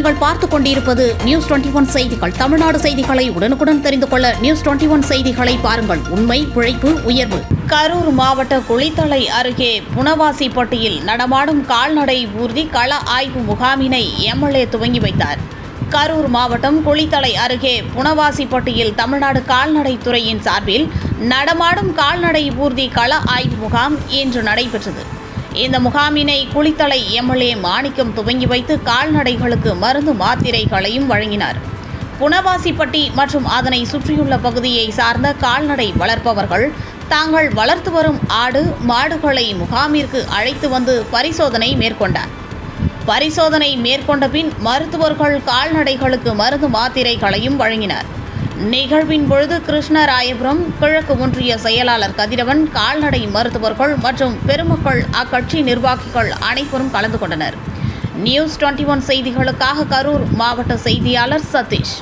நீங்கள் பார்த்துக் கொண்டிருப்பது நியூஸ் 21 செய்திகள். தமிழ்நாடு செய்திகளை உடனுக்குடன் தெரிந்து கொள்ள நியூஸ் 21 செய்திகளை பாருங்கள். உண்மை, உழைப்பு, உயர்வு. கரூர் மாவட்ட குளித்தலை அருகே புனவாசிப்பட்டியில் நடமாடும் கால்நடை ஊர்தி கள ஆய்வு முகாமினை எம்எல்ஏ துவங்கி வைத்தார். கரூர் மாவட்டம் குளித்தலை அருகே புனவாசிப்பட்டியில் தமிழ்நாடு கால்நடைத்துறையின் சார்பில் நடமாடும் கால்நடை ஊர்தி கள ஆய்வு முகாம் இன்று நடைபெற்றது. இந்த முகாமினை குளித்தலை எம்எல்ஏ மாணிக்கம் துவங்கி வைத்து கால்நடைகளுக்கு மருந்து மாத்திரைகளையும் வழங்கினார். புனவாசிப்பட்டி மற்றும் அதனை சுற்றியுள்ள பகுதியை சார்ந்த கால்நடை வளர்ப்பவர்கள் தாங்கள் வளர்த்து வரும் ஆடு மாடுகளை முகாமிற்கு அழைத்து வந்து பரிசோதனை மேற்கொண்டார். பரிசோதனை மேற்கொண்ட பின் மருத்துவர்கள் கால்நடைகளுக்கு மருந்து மாத்திரைகளையும் வழங்கினார். நிகழ்வின் பொழுது கிருஷ்ணராயபுரம் கிழக்கு ஒன்றிய செயலாளர் கதிரவன், கால்நடை மருத்துவர்கள் மற்றும் பெருமக்கள், அக்கட்சி நிர்வாகிகள் அனைவரும் கலந்து கொண்டனர். நியூஸ் 21 செய்திகளுக்காக கரூர் மாவட்ட செய்தியாளர் சதீஷ்.